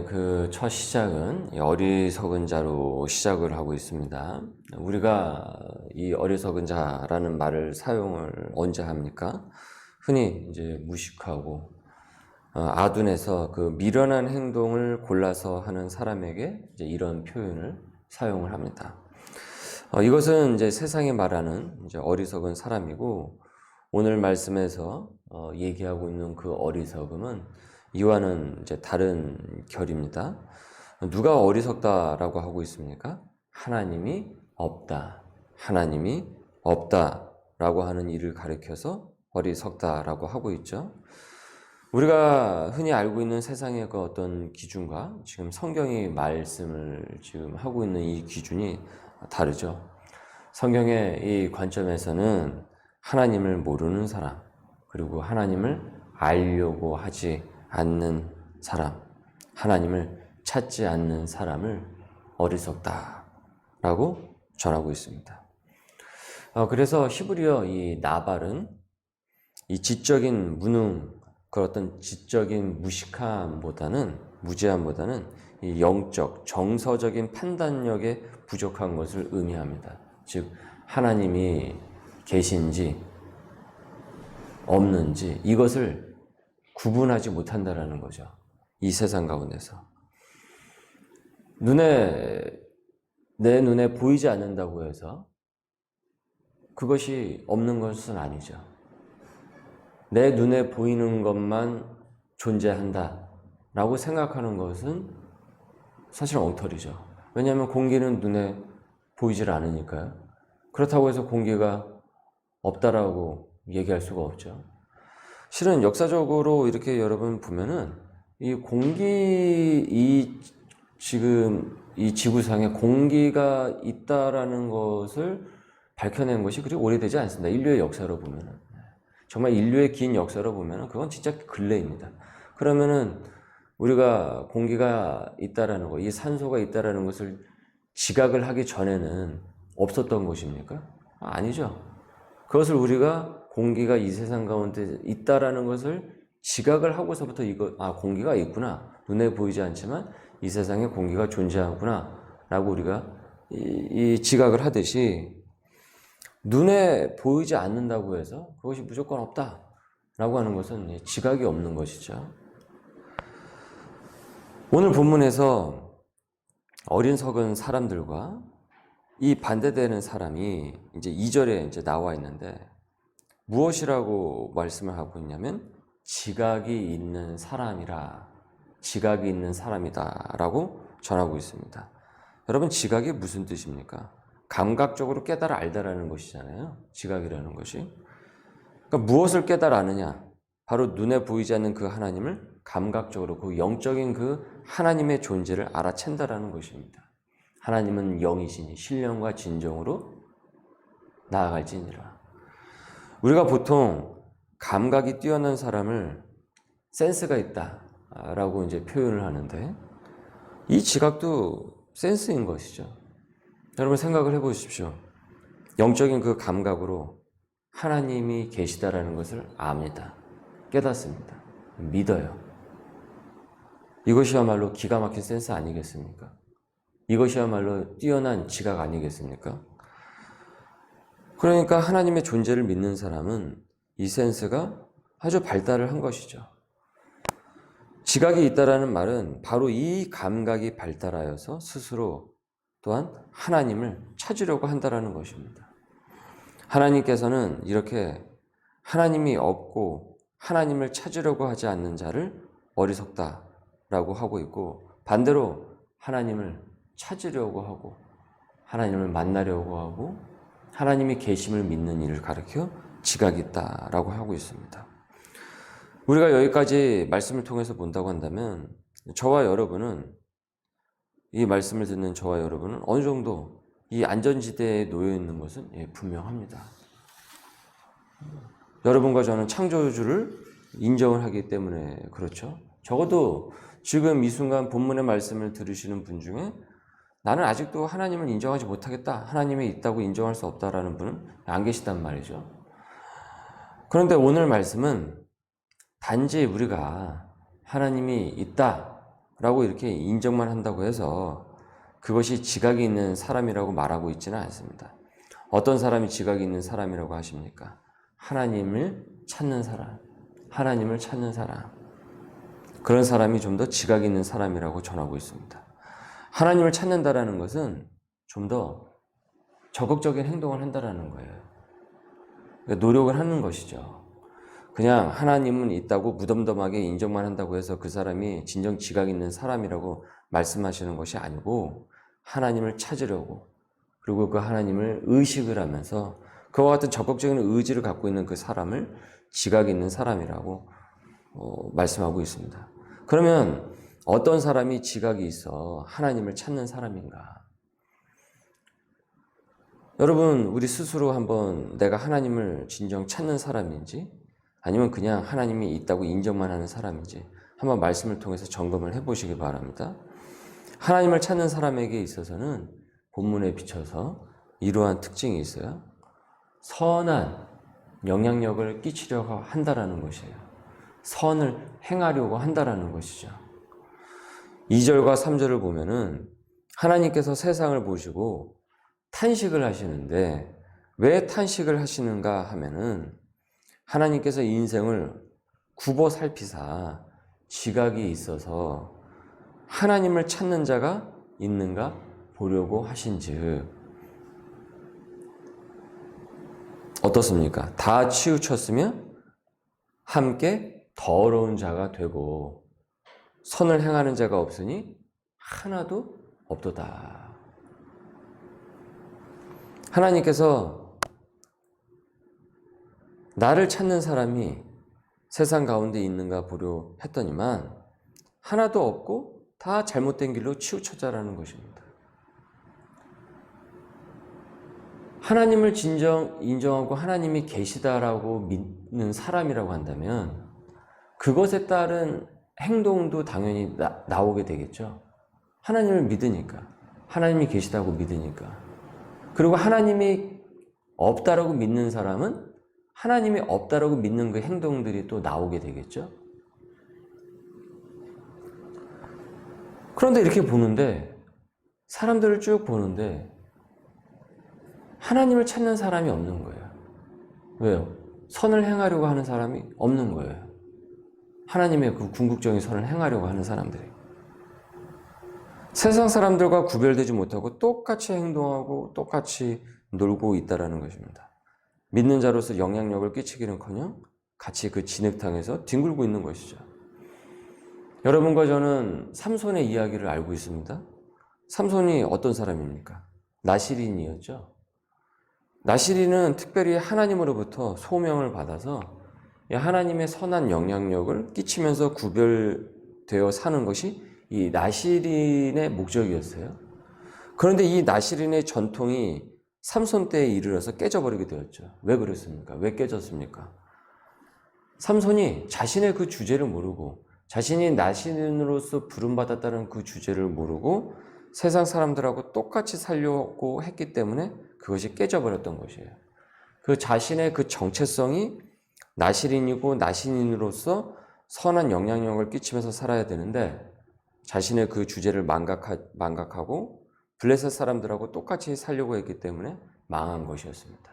그 첫 시작은 어리석은 자로 시작을 하고 있습니다. 우리가 이 어리석은 자라는 말을 사용을 언제 합니까? 흔히 이제 무식하고 아둔해서 그 미련한 행동을 골라서 하는 사람에게 이제 이런 표현을 사용을 합니다. 이것은 이제 세상이 말하는 이제 어리석은 사람이고, 오늘 말씀에서 얘기하고 있는 그 어리석음은 이와는 이제 다른 결입니다. 누가 어리석다라고 하고 있습니까? 하나님이 없다. 하나님이 없다라고 하는 일을 가리켜서 어리석다라고 하고 있죠. 우리가 흔히 알고 있는 세상의 그 어떤 기준과 지금 성경이 말씀을 지금 하고 있는 이 기준이 다르죠. 성경의 이 관점에서는 하나님을 모르는 사람, 그리고 하나님을 알려고 하지 않는 사람, 하나님을 찾지 않는 사람을 어리석다라고 전하고 있습니다. 그래서 히브리어 이 나발은 이 지적인 무능, 그 어떤 지적인 무지함보다는 이 영적, 정서적인 판단력에 부족한 것을 의미합니다. 즉, 하나님이 계신지 없는지 이것을 구분하지 못한다라는 거죠. 이 세상 가운데서. 내 눈에 보이지 않는다고 해서 그것이 없는 것은 아니죠. 내 눈에 보이는 것만 존재한다라고 생각하는 것은 사실 엉터리죠. 왜냐하면 공기는 눈에 보이질 않으니까요. 그렇다고 해서 공기가 없다라고 얘기할 수가 없죠. 실은 역사적으로 이렇게 여러분 보면은 지금 이 지구상에 공기가 있다라는 것을 밝혀낸 것이 그리 오래되지 않습니다. 인류의 역사로 보면은. 정말 인류의 긴 역사로 보면은 그건 진짜 근래입니다. 그러면은 우리가 공기가 있다라는 것, 이 산소가 있다라는 것을 지각을 하기 전에는 없었던 것입니까? 아니죠. 그것을 우리가 공기가 이 세상 가운데 있다라는 것을 지각을 하고서부터 공기가 있구나. 눈에 보이지 않지만 이 세상에 공기가 존재하구나. 라고 우리가 이 지각을 하듯이 눈에 보이지 않는다고 해서 그것이 무조건 없다. 라고 하는 것은 지각이 없는 것이죠. 오늘 본문에서 어리석은 사람들과 이 반대되는 사람이 이제 2절에 이제 나와 있는데 무엇이라고 말씀을 하고 있냐면 지각이 있는 사람이라, 지각이 있는 사람이다라고 전하고 있습니다. 여러분, 지각이 무슨 뜻입니까? 감각적으로 깨달아 알다라는 것이잖아요. 지각이라는 것이. 그러니까 무엇을 깨달아 아느냐? 바로 눈에 보이지 않는 그 하나님을 감각적으로 그 영적인 그 하나님의 존재를 알아챈다라는 것입니다. 하나님은 영이시니 신령과 진정으로 나아갈지니라. 우리가 보통 감각이 뛰어난 사람을 센스가 있다라고 이제 표현을 하는데, 이 지각도 센스인 것이죠. 여러분 생각을 해보십시오. 영적인 그 감각으로 하나님이 계시다라는 것을 압니다. 깨닫습니다. 믿어요. 이것이야말로 기가 막힌 센스 아니겠습니까? 이것이야말로 뛰어난 지각 아니겠습니까? 그러니까 하나님의 존재를 믿는 사람은 이 센스가 아주 발달을 한 것이죠. 지각이 있다라는 말은 바로 이 감각이 발달하여서 스스로 또한 하나님을 찾으려고 한다라는 것입니다. 하나님께서는 이렇게 하나님이 없고 하나님을 찾으려고 하지 않는 자를 어리석다라고 하고 있고, 반대로 하나님을 찾으려고 하고 하나님을 만나려고 하고 하나님이 계심을 믿는 일을 가르쳐 지각이 있다라고 하고 있습니다. 우리가 여기까지 말씀을 통해서 본다고 한다면 저와 여러분은, 이 말씀을 듣는 저와 여러분은 어느 정도 이 안전지대에 놓여 있는 것은 분명합니다. 여러분과 저는 창조주를 인정을 하기 때문에 그렇죠. 적어도 지금 이 순간 본문의 말씀을 들으시는 분 중에 나는 아직도 하나님을 인정하지 못하겠다, 하나님이 있다고 인정할 수 없다라는 분은 안 계시단 말이죠. 그런데 오늘 말씀은 단지 우리가 하나님이 있다 라고 이렇게 인정만 한다고 해서 그것이 지각이 있는 사람이라고 말하고 있지는 않습니다. 어떤 사람이 지각이 있는 사람이라고 하십니까? 하나님을 찾는 사람, 하나님을 찾는 사람. 그런 사람이 좀 더 지각이 있는 사람이라고 전하고 있습니다. 하나님을 찾는다라는 것은 좀 더 적극적인 행동을 한다라는 거예요. 그러니까 노력을 하는 것이죠. 그냥 하나님은 있다고 무덤덤하게 인정만 한다고 해서 그 사람이 진정 지각 있는 사람이라고 말씀하시는 것이 아니고 하나님을 찾으려고 그리고 그 하나님을 의식을 하면서 그와 같은 적극적인 의지를 갖고 있는 그 사람을 지각 있는 사람이라고 말씀하고 있습니다. 그러면 어떤 사람이 지각이 있어 하나님을 찾는 사람인가? 여러분, 우리 스스로 한번 내가 하나님을 진정 찾는 사람인지 아니면 그냥 하나님이 있다고 인정만 하는 사람인지 한번 말씀을 통해서 점검을 해보시기 바랍니다. 하나님을 찾는 사람에게 있어서는 본문에 비춰서 이러한 특징이 있어요. 선한 영향력을 끼치려고 한다라는 것이에요. 선을 행하려고 한다라는 것이죠. 2절과 3절을 보면은 하나님께서 세상을 보시고 탄식을 하시는데 왜 탄식을 하시는가 하면은 하나님께서 인생을 굽어 살피사 지각이 있어서 하나님을 찾는 자가 있는가 보려고 하신즉 어떻습니까? 다 치우쳤으면 함께 더러운 자가 되고 선을 행하는 자가 없으니 하나도 없도다. 하나님께서 나를 찾는 사람이 세상 가운데 있는가 보려 했더니만 하나도 없고 다 잘못된 길로 치우쳐자라는 것입니다. 하나님을 진정 인정하고 하나님이 계시다라고 믿는 사람이라고 한다면 그것에 따른 행동도 당연히 나오게 되겠죠. 하나님을 믿으니까, 하나님이 계시다고 믿으니까. 그리고 하나님이 없다라고 믿는 사람은 하나님이 없다라고 믿는 그 행동들이 또 나오게 되겠죠. 그런데 이렇게 보는데 사람들을 쭉 보는데 하나님을 찾는 사람이 없는 거예요. 왜요? 선을 행하려고 하는 사람이 없는 거예요. 하나님의 그 궁극적인 선을 행하려고 하는 사람들이. 세상 사람들과 구별되지 못하고 똑같이 행동하고 똑같이 놀고 있다는 것입니다. 믿는 자로서 영향력을 끼치기는커녕 같이 그 진흙탕에서 뒹굴고 있는 것이죠. 여러분과 저는 삼손의 이야기를 알고 있습니다. 삼손이 어떤 사람입니까? 나시린이었죠. 나시린은 특별히 하나님으로부터 소명을 받아서 하나님의 선한 영향력을 끼치면서 구별되어 사는 것이 이 나시린의 목적이었어요. 그런데 이 나시린의 전통이 삼손 때에 이르러서 깨져버리게 되었죠. 왜 그랬습니까? 왜 깨졌습니까? 삼손이 자신의 그 주제를 모르고 자신이 나시린으로서 부름받았다는 그 주제를 모르고 세상 사람들하고 똑같이 살려고 했기 때문에 그것이 깨져버렸던 것이에요. 그 자신의 그 정체성이 나시린이고 나시린으로서 선한 영향력을 끼치면서 살아야 되는데 자신의 그 주제를 망각하고 블레셋 사람들하고 똑같이 살려고 했기 때문에 망한 것이었습니다.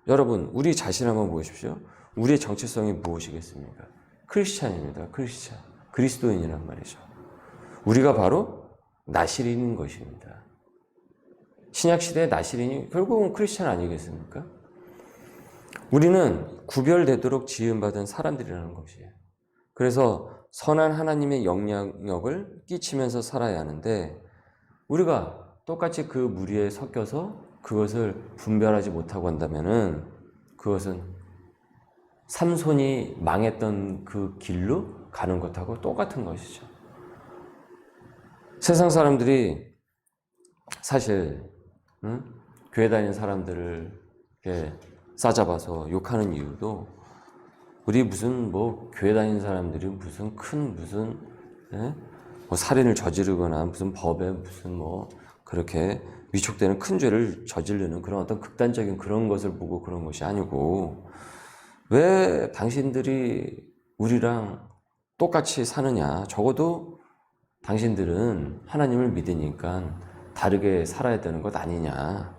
여러분, 우리 자신 한번 보십시오. 우리의 정체성이 무엇이겠습니까? 크리스찬입니다. 크리스찬. 그리스도인이란 말이죠. 우리가 바로 나시린인 것입니다. 신약시대의 나시린이 결국은 크리스찬 아니겠습니까? 우리는 구별되도록 지음받은 사람들이라는 것이에요. 그래서 선한 하나님의 영향력을 끼치면서 살아야 하는데 우리가 똑같이 그 무리에 섞여서 그것을 분별하지 못하고 한다면은 그것은 삼손이 망했던 그 길로 가는 것하고 똑같은 것이죠. 세상 사람들이 사실 교회 다니는 사람들을 이렇게 싸잡아서 욕하는 이유도 우리 무슨 뭐 교회 다니는 사람들이 무슨 큰 무슨 뭐 살인을 저지르거나 무슨 법에 무슨 뭐 그렇게 위축되는 큰 죄를 저지르는 그런 어떤 극단적인 그런 것을 보고 그런 것이 아니고 왜 당신들이 우리랑 똑같이 사느냐, 적어도 당신들은 하나님을 믿으니까 다르게 살아야 되는 것 아니냐.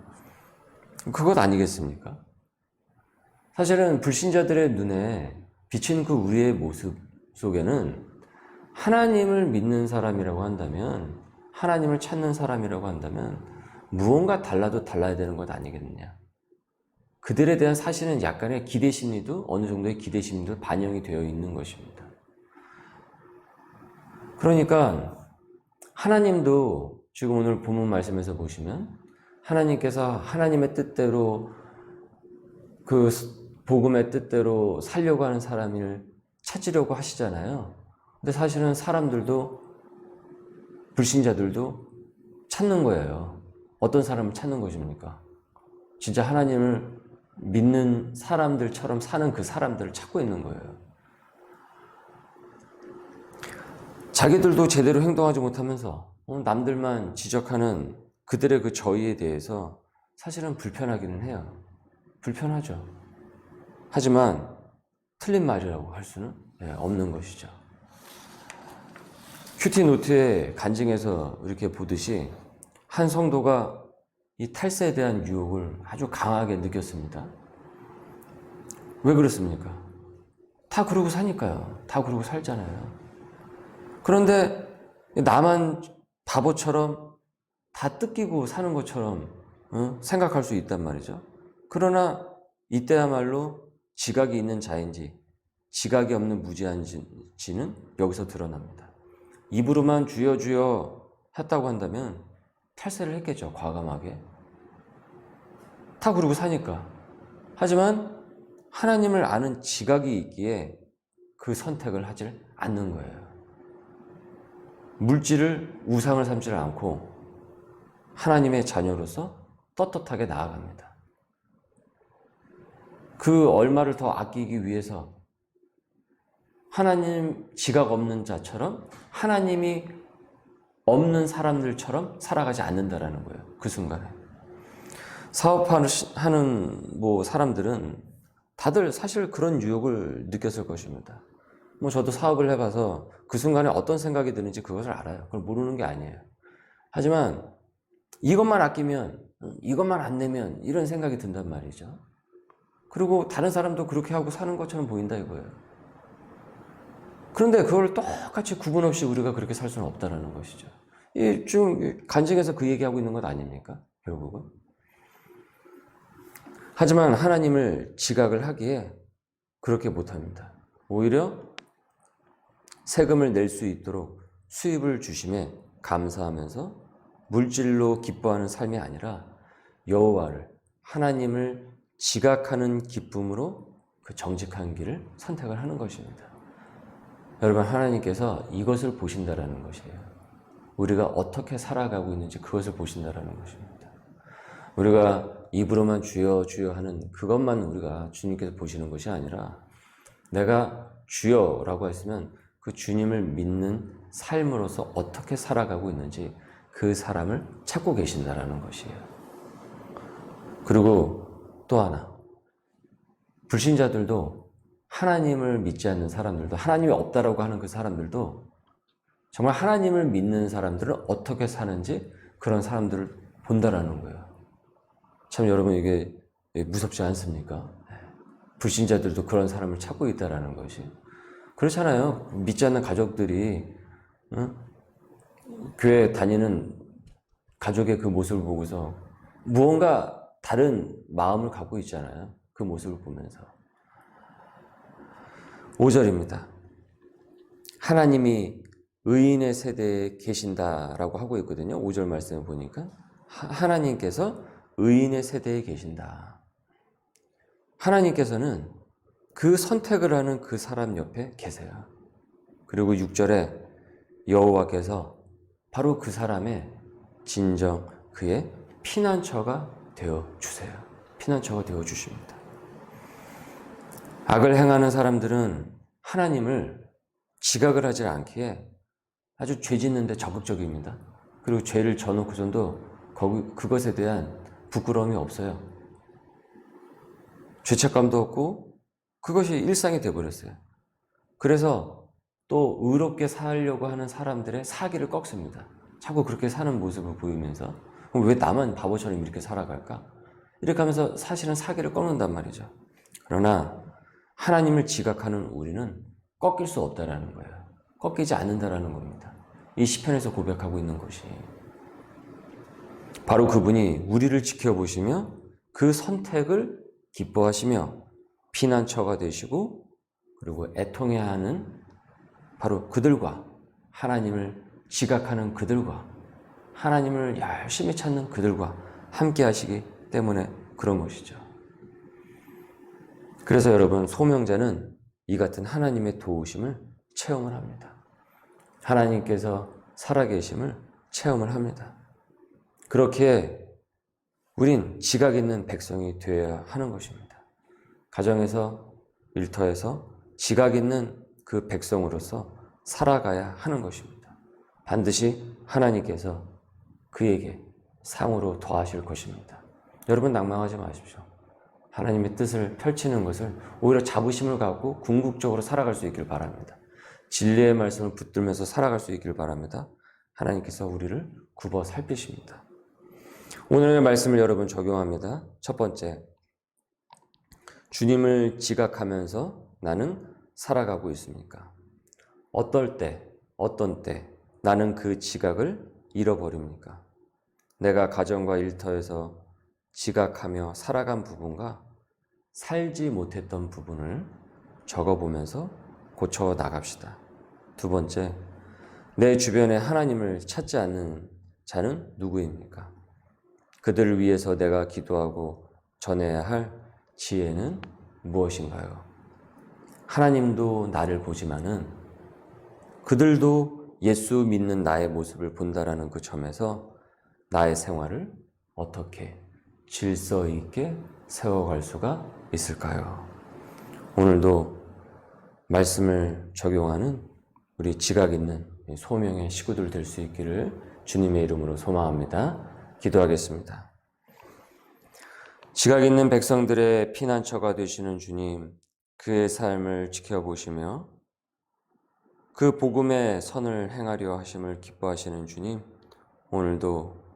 그것 아니겠습니까? 사실은 불신자들의 눈에 비친 그 우리의 모습 속에는 하나님을 믿는 사람이라고 한다면, 하나님을 찾는 사람이라고 한다면 무언가 달라도 달라야 되는 것 아니겠느냐. 그들에 대한 사실은 약간의 기대심리도 어느 정도의 기대심리도 반영이 되어 있는 것입니다. 그러니까 하나님도 지금 오늘 본문 말씀에서 보시면 하나님께서 하나님의 뜻대로 그 복음의 뜻대로 살려고 하는 사람을 찾으려고 하시잖아요. 근데 사실은 사람들도 불신자들도 찾는 거예요. 어떤 사람을 찾는 것입니까? 진짜 하나님을 믿는 사람들처럼 사는 그 사람들을 찾고 있는 거예요. 자기들도 제대로 행동하지 못하면서 남들만 지적하는 그들의 그 저희에 대해서 사실은 불편하기는 해요. 불편하죠. 하지만 틀린 말이라고 할 수는 없는 것이죠. 큐티 노트에 간증해서 이렇게 보듯이 한 성도가 이 탈세에 대한 유혹을 아주 강하게 느꼈습니다. 왜 그렇습니까? 다 그러고 사니까요. 다 그러고 살잖아요. 그런데 나만 바보처럼 다 뜯기고 사는 것처럼 생각할 수 있단 말이죠. 그러나 이때야말로 지각이 있는 자인지 지각이 없는 무지한지는 여기서 드러납니다. 입으로만 주여 주여 했다고 한다면 탈세를 했겠죠. 과감하게. 다 그러고 사니까. 하지만 하나님을 아는 지각이 있기에 그 선택을 하질 않는 거예요. 물질을 우상을 삼지 않고 하나님의 자녀로서 떳떳하게 나아갑니다. 그 얼마를 더 아끼기 위해서 하나님 지각 없는 자처럼 하나님이 없는 사람들처럼 살아가지 않는다라는 거예요. 그 순간에. 사업하는 사람들은 다들 사실 그런 유혹을 느꼈을 것입니다. 저도 사업을 해봐서 그 순간에 어떤 생각이 드는지 그것을 알아요. 그걸 모르는 게 아니에요. 하지만 이것만 아끼면, 이것만 안 내면 이런 생각이 든단 말이죠. 그리고 다른 사람도 그렇게 하고 사는 것처럼 보인다 이거예요. 그런데 그걸 똑같이 구분 없이 우리가 그렇게 살 수는 없다는 것이죠. 지금 간증에서 그 얘기하고 있는 것 아닙니까? 결국은. 하지만 하나님을 지각을 하기에 그렇게 못합니다. 오히려 세금을 낼 수 있도록 수입을 주심에 감사하면서 물질로 기뻐하는 삶이 아니라 여호와를, 하나님을 지각하는 기쁨으로 그 정직한 길을 선택을 하는 것입니다. 여러분, 하나님께서 이것을 보신다라는 것이에요. 우리가 어떻게 살아가고 있는지 그것을 보신다라는 것입니다. 우리가 입으로만 주여 주여 하는 그것만 우리가 주님께서 보시는 것이 아니라 내가 주여라고 했으면 그 주님을 믿는 삶으로서 어떻게 살아가고 있는지 그 사람을 찾고 계신다라는 것이에요. 그리고 또 하나, 불신자들도 하나님을 믿지 않는 사람들도, 하나님이 없다라고 하는 그 사람들도 정말 하나님을 믿는 사람들은 어떻게 사는지 그런 사람들을 본다라는 거예요. 참 여러분, 이게 무섭지 않습니까? 불신자들도 그런 사람을 찾고 있다라는 것이. 그렇잖아요. 믿지 않는 가족들이 교회 다니는 가족의 그 모습을 보고서 무언가 다른 마음을 갖고 있잖아요. 그 모습을 보면서. 5절입니다. 하나님이 의인의 세대에 계신다라고 하고 있거든요. 5절 말씀을 보니까 하나님께서 의인의 세대에 계신다. 하나님께서는 그 선택을 하는 그 사람 옆에 계세요. 그리고 6절에 여호와께서 바로 그 사람의 진정 그의 피난처가 되어 주세요. 피난처가 되어 주십니다. 악을 행하는 사람들은 하나님을 지각을 하지 않기에 아주 죄 짓는 데 적극적입니다. 그리고 죄를 져놓고선도 그것에 대한 부끄러움이 없어요. 죄책감도 없고 그것이 일상이 되어버렸어요. 그래서 또 의롭게 살려고 하는 사람들의 사기를 꺾습니다. 자꾸 그렇게 사는 모습을 보이면서 왜 나만 바보처럼 이렇게 살아갈까? 이렇게 하면서 사실은 사기를 꺾는단 말이죠. 그러나 하나님을 지각하는 우리는 꺾일 수 없다라는 거예요. 꺾이지 않는다라는 겁니다. 이 시편에서 고백하고 있는 것이 바로 그분이 우리를 지켜보시며 그 선택을 기뻐하시며 피난처가 되시고 그리고 애통해하는 바로 그들과 하나님을 지각하는 그들과 하나님을 열심히 찾는 그들과 함께 하시기 때문에 그런 것이죠. 그래서 여러분, 소명자는 이 같은 하나님의 도우심을 체험을 합니다. 하나님께서 살아계심을 체험을 합니다. 그렇기에 우린 지각 있는 백성이 되어야 하는 것입니다. 가정에서, 일터에서 지각 있는 그 백성으로서 살아가야 하는 것입니다. 반드시 하나님께서 그에게 상으로 더하실 것입니다. 여러분 낭망하지 마십시오. 하나님의 뜻을 펼치는 것을 오히려 자부심을 갖고 궁극적으로 살아갈 수 있길 바랍니다. 진리의 말씀을 붙들면서 살아갈 수 있길 바랍니다. 하나님께서 우리를 굽어 살피십니다. 오늘의 말씀을 여러분 적용합니다. 첫 번째, 주님을 지각하면서 나는 살아가고 있습니까? 어떤 때 나는 그 지각을 잃어버립니까? 내가 가정과 일터에서 지각하며 살아간 부분과 살지 못했던 부분을 적어보면서 고쳐 나갑시다. 두 번째, 내 주변에 하나님을 찾지 않는 자는 누구입니까? 그들을 위해서 내가 기도하고 전해야 할 지혜는 무엇인가요? 하나님도 나를 보지만은 그들도 예수 믿는 나의 모습을 본다라는 그 점에서 나의 생활을 어떻게 질서 있게 세워갈 수가 있을까요? 오늘도 말씀을 적용하는 우리 지각 있는 소명의 식구들 될 수 있기를 주님의 이름으로 소망합니다. 기도하겠습니다. 지각 있는 백성들의 피난처가 되시는 주님, 그의 삶을 지켜보시며 그 복음의 선을 행하려 하심을 기뻐하시는 주님, 오늘도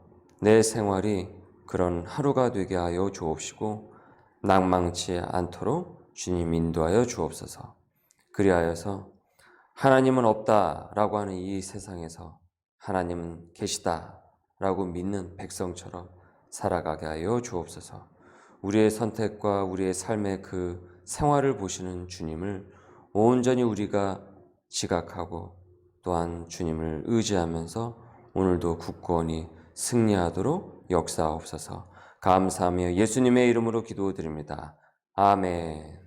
내 생활이 그런 하루가 되게 하여 주옵시고 낭망치 않도록 주님 인도하여 주옵소서. 그리하여서 하나님은 없다라고 하는 이 세상에서 하나님은 계시다라고 믿는 백성처럼 살아가게 하여 주옵소서. 우리의 선택과 우리의 삶의 그 생활을 보시는 주님을 온전히 우리가 지각하고 또한 주님을 의지하면서 오늘도 굳건히 승리하도록 역사하옵소서. 감사하며 예수님의 이름으로 기도드립니다. 아멘.